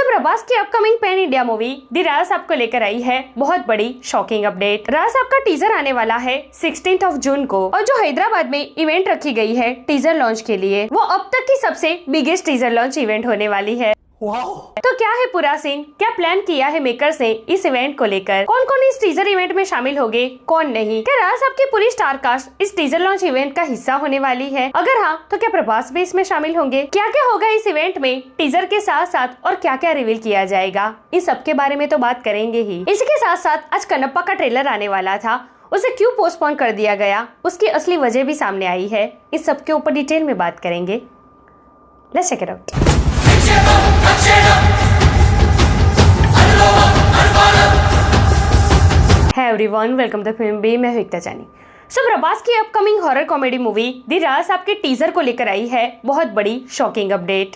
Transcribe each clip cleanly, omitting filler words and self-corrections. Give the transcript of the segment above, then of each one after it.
प्रभास की upcoming pan India movie the Raja साहब को लेकर आई है बहुत बड़ी शॉकिंग अपडेट। राजा साहब का टीजर आने वाला है 16 जून को और जो हैदराबाद में इवेंट रखी गई है टीजर लॉन्च के लिए, वो अब तक की सबसे बिगेस्ट टीजर लॉन्च इवेंट होने वाली है। तो क्या है पूरा सीन, क्या प्लान किया है मेकर्स ने इस इवेंट को लेकर, कौन कौन इस टीजर इवेंट में शामिल होंगे, कौन नहीं, क्या राज साहब की पूरी स्टार कास्ट इस टीजर लॉन्च इवेंट का हिस्सा होने वाली है, अगर हाँ तो क्या प्रभास भी इसमें शामिल होंगे, क्या क्या होगा इस इवेंट में टीजर के साथ साथ और क्या क्या रिवील किया जाएगा, इस सब के बारे में तो बात करेंगे ही। इसी के साथ साथ आज कनप्पा का ट्रेलर आने वाला था, उसे क्यों पोस्टपोन कर दिया गया, उसकी असली वजह भी सामने आई है। इस सब के ऊपर डिटेल में बात करेंगे। Let's check it out. Hey everyone, welcome to film B. मैं हूं एकता जानी। प्रभास की upcoming horror comedy movie the Raja Saab के टीजर को लेकर आई है बहुत बड़ी शॉकिंग अपडेट।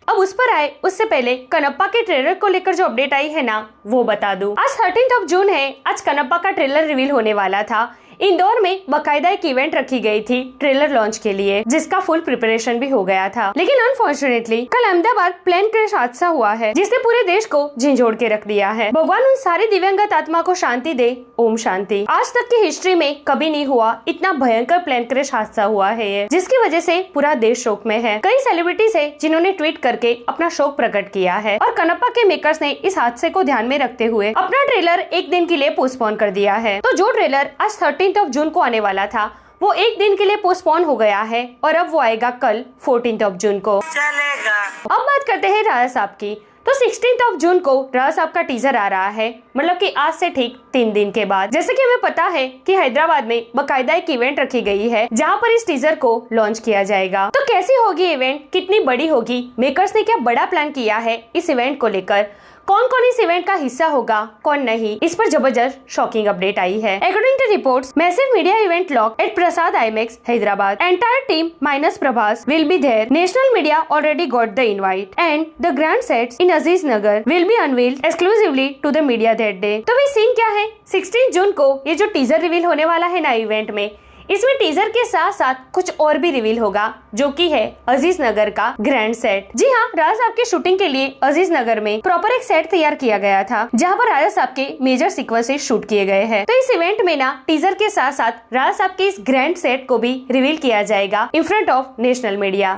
अब उस पर आए उससे पहले कनप्पा के ट्रेलर को लेकर जो अपडेट आई है ना, वो बता दूं। आज 13 जून है, आज कनप्पा का ट्रेलर रिवील होने वाला था। इंदौर में बकायदा एक इवेंट रखी गई थी ट्रेलर लॉन्च के लिए, जिसका फुल प्रिपरेशन भी हो गया था। लेकिन अनफॉर्चुनेटली कल अहमदाबाद प्लेन क्रैश हादसा हुआ है, जिसने पूरे देश को झिंझोड़ के रख दिया है। भगवान उन सारी दिव्यांगत आत्मा को शांति दे, ओम शांति। आज तक की हिस्ट्री में कभी नहीं हुआ इतना भयंकर प्लेन क्रैश हादसा हुआ है ये, जिसकी वजह से पूरा देश शोक में है। कई सेलिब्रिटीज है जिन्होंने ट्वीट करके अपना शोक प्रकट किया है और कनप्पा के मेकर्स ने इस हादसे को ध्यान में रखते हुए अपना ट्रेलर एक दिन के लिए पोस्टपोन कर दिया है। तो जो ट्रेलर आज 13 जून को आने वाला था, वो एक दिन के लिए पोस्टपोन हो गया है और अब वो आएगा कल 14 जून को। चलेगा। अब बात करते हैं राजा साहब की। तो 16 जून को राजा साहब का टीजर आ रहा है, मतलब कि आज से ठीक 3 दिन के बाद। जैसे कि हमें पता है कि हैदराबाद में बकायदा एक इवेंट रखी गई है जहां पर इस टीजर को लॉन्च किया जाएगा। तो कैसी होगी इवेंट, कितनी बड़ी होगी, मेकर्स ने क्या बड़ा प्लान किया है इस इवेंट को लेकर, कौन कौन इस इवेंट का हिस्सा होगा, कौन नहीं, इस पर जबरदस्त शॉकिंग अपडेट आई है। According to reports, massive media event lock at Prasad IMAX Hyderabad. Entire team minus Prabhas will be there. National media already got the invite and the grand sets in Aziz Nagar will be unveiled exclusively to the media that day. तो भाई scene क्या है, 16 जून को ये जो teaser reveal होने वाला है ना इवेंट में, इसमें टीजर के साथ साथ कुछ और भी रिवील होगा, जो कि है अजीज नगर का ग्रैंड सेट। जी हाँ, राजा साहब की शूटिंग के लिए अजीज नगर में प्रॉपर एक सेट तैयार किया गया था, जहाँ पर राजा साहब के मेजर सीक्वेंसेस शूट किए गए हैं। तो इस इवेंट में ना टीजर के साथ साथ राजा साहब के इस ग्रैंड सेट को भी रिवील किया जाएगा in front of national media.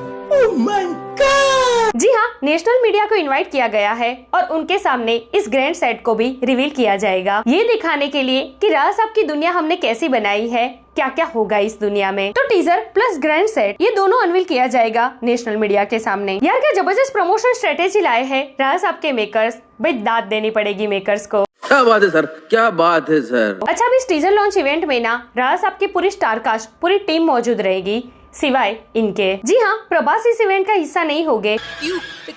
जी हाँ, नेशनल मीडिया को इनवाइट किया गया है और उनके सामने इस ग्रैंड सेट को भी रिवील किया जाएगा, ये दिखाने के लिए कि राजा साहब की दुनिया हमने कैसी बनाई है, क्या क्या होगा इस दुनिया में। तो टीजर प्लस ग्रैंड सेट ये दोनों अनवील किया जाएगा नेशनल मीडिया के सामने। यार क्या जबरदस्त प्रमोशन स्ट्रेटेजी लाए हैं राजा साहब के मेकर्स, भाई दाद देनी पड़ेगी मेकर्स को। क्या बात है सर, क्या बात है सर। अच्छा, अब इस टीजर लॉन्च इवेंट में ना राजा साहब की पूरी स्टार कास्ट, पूरी टीम मौजूद रहेगी सिवाय इनके। जी हाँ, प्रभास इस इवेंट का हिस्सा नहीं होंगे।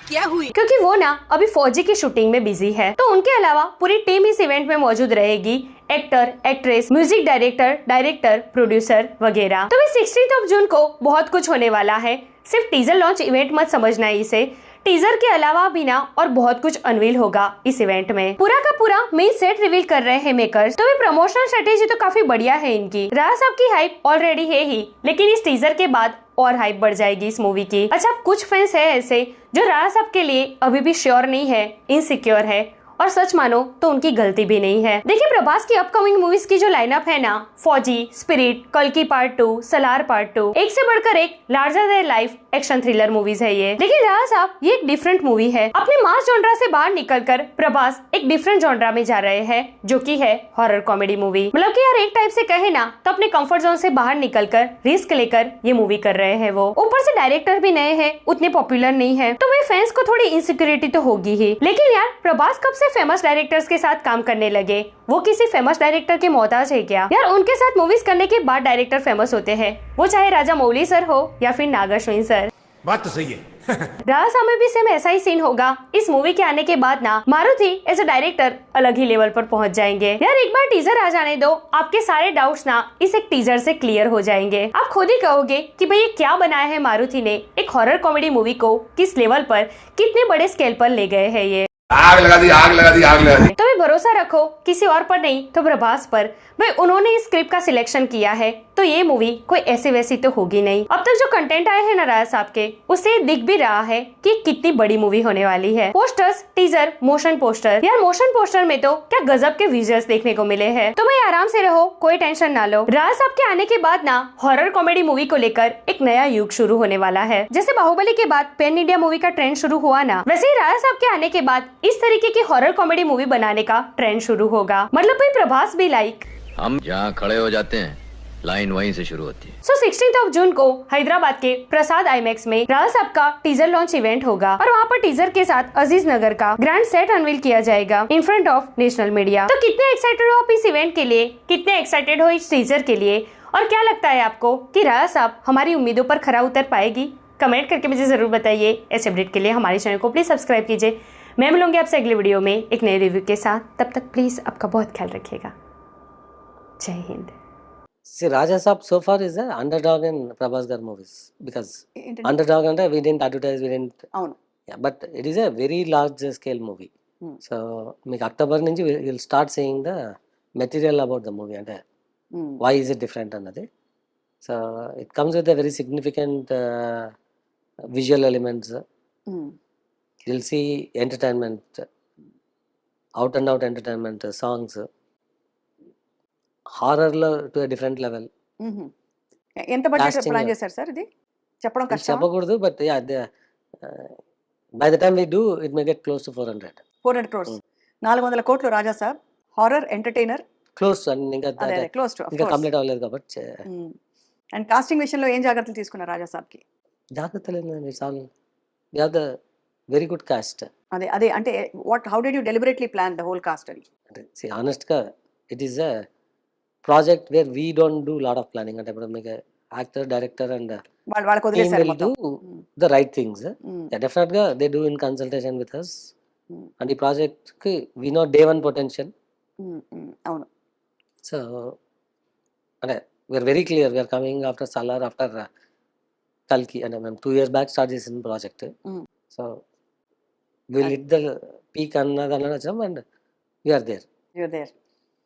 क्या हुई? क्योंकि वो ना अभी फौजी की शूटिंग में बिजी है। तो उनके अलावा पूरी टीम इस इवेंट में मौजूद रहेगी, actor, actress, music director, producer वगैरह। तो 16 जून को बहुत कुछ होने वाला है। सिर्फ टीजर लॉन्च इवेंट मत समझना इसे, टीजर के अलावा भी ना और बहुत कुछ अनवील होगा इस इवेंट में। पूरा का पूरा मेन सेट रिवील कर रहे हैं मेकर्स। तो ये प्रमोशनल स्ट्रेटेजी तो काफी बढ़िया है इनकी। राजा साहब की हाइप ऑलरेडी है ही, लेकिन इस टीजर के बाद और हाइप बढ़ जाएगी इस मूवी की। अच्छा, कुछ फैंस है ऐसे जो राजा साहब के लिए अभी भी श्योर नहीं है, इनसिक्योर है, और सच मानो तो उनकी गलती भी नहीं है। देखिए, प्रभास की अपकमिंग मूवीज की जो लाइनअप है ना, फौजी, स्पिरिट, कल्कि पार्ट 2, सलार पार्ट 2, एक से बढ़कर एक larger than life action thriller movies है ये। लेकिन राजा साहब ये एक डिफरेंट मूवी है। अपने मास जॉनरा से बाहर निकलकर प्रभास एक डिफरेंट जॉनरा में जा रहे हैं, जो कि है हॉरर कॉमेडी मूवी। मतलब कि यार एक टाइप से कहे ना तो अपने कंफर्ट जोन से बाहर निकलकर रिस्क लेकर ये मूवी कर रहे हैं वो। ऊपर से डायरेक्टर भी नए हैं, उतने पॉपुलर नहीं है, तो वही फैंस को थोड़ी इनसिक्योरिटी तो होगी ही। लेकिन यार प्रभास कब से फेमस डायरेक्टर्स के साथ काम करने लगे, वो किसी फेमस डायरेक्टर के मोहताज है क्या? यार उनके साथ मूवीज करने के बाद डायरेक्टर फेमस होते हैं, वो चाहे राजा मौली सर हो या फिर नाग अश्विन सर। बात तो सही है। राजा साहब में भी सेम ऐसा ही सीन होगा। इस मूवी के आने के बाद ना मारुति एज अ डायरेक्टर अलग ही लेवल पर पहुंच जाएंगे। यार एक बार टीजर आ जाने दो, आपके सारे डाउट्स ना इस एक टीजर से क्लियर हो जाएंगे। आप खुद ही कहोगे कि भाई ये क्या बनाया है मारुति ने, एक हॉरर कॉमेडी मूवी को किस लेवल पर, कितने बड़े स्केल पर ले गए हैं ये। आग लगा दी, आग लगा दी, आग लगा दी। तो भरोसा रखो किसी और पर नहीं तो प्रभास पर। भाई उन्होंने इस स्क्रिप्ट का सिलेक्शन किया है तो ये मूवी कोई ऐसी वैसी तो होगी नहीं। अब तक जो कंटेंट आए हैं ना राजा साहब के, उससे दिख भी रहा है कि कितनी बड़ी मूवी होने वाली है। पोस्टर्स, टीजर, मोशन पोस्टर, यार मोशन पोस्टर में तो क्या गजब के विजुअल्स देखने को मिले हैं। तो भाई आराम से रहो, कोई टेंशन ना लो। राजा साहब के आने के बाद ना हॉरर कॉमेडी मूवी को लेकर एक नया युग शुरू होने वाला है। जैसे बाहुबली के बाद पैन इंडिया मूवी का ट्रेंड शुरू हुआ ना, वैसे ही राजा साहब के आने के बाद इस तरीके की हॉरर कॉमेडी मूवी बनाने का ट्रेंड शुरू होगा। मतलब भाई प्रभास भी लाइक हम जहाँ खड़े हो जाते हैं लाइन वहीं से शुरू होती है। 16 जून को हैदराबाद के प्रसाद आईमैक्स में राजा साहब का टीजर लॉन्च इवेंट होगा और वहाँ पर टीजर के साथ अजीज नगर का ग्रैंड सेट अनवील किया जाएगा in front of national media. तो कितने एक्साइटेड हो आप इस इवेंट के लिए, कितने एक्साइटेड हो इस टीजर के लिए, और क्या लगता है आपको कि राजा साहब हमारी उम्मीदों पर खरा उतर पाएगी? कमेंट करके मुझे जरूर बताइए। ऐसे अपडेट के लिए हमारे चैनल को प्लीज सब्सक्राइब कीजिए। मैं मिलूंगी आपसे अगले वीडियो में एक नए रिव्यू के साथ। तब तक प्लीज आपका बहुत ख्याल रखिएगा। जय Hind. See, Raja Saab so far is an underdog in Prabhas Gar movies because underdog and we didn't advertise, we didn't. అవును. Yeah, but it is a very large scale movie. So, మీకు October నుంచి we'll start seeing the material about the movie అంటే why is it different అన్నది. So, it comes with a very significant visual elements. You'll see entertainment, out and out entertainment, songs. Horror లో to different level. ఎంత budget Casting. Plan చేశారు sir? ఇది చెప్పడం కష్టం. చెప్పకూడదు but by the time we do it may get close to 400 400 crores 400 కోట్లు Raja Saab horror entertainer close and ఇంకా అదే క్లోజ్ టు ఇంకా కంప్లీట్ అవ్వలేదు కాబట్టి అండ్ కాస్టింగ్ విషయంలో ఏం జాగ్రత్తలు తీసుకున్నారు రాజా సాబ్ కి? జాగ్రత్త లేదు. It's all we have the very good cast. అదే అదే అంటే how did you deliberately plan the whole cast అది? అంటే ఆనెస్ట్ గా it is a project where we don't do lot of planning. అంటే ఇప్పుడు మీకు యాక్టర్, డైరెక్టర్ అండ్ వాళ్ళకి వదిలేశారు will do the right things. Definite గా they do in consultation with us. And ఈ ప్రాజెక్ట్ కి we know day one potential. అవును. So అంటే we're very clear, we're coming after Salaar, after కల్కి. అంటే మేము 2 years బ్యాక్ స్టార్ట్ చేసిన project. So will hit the peak అన్నది అనొచ్చాం and we're there. You're there.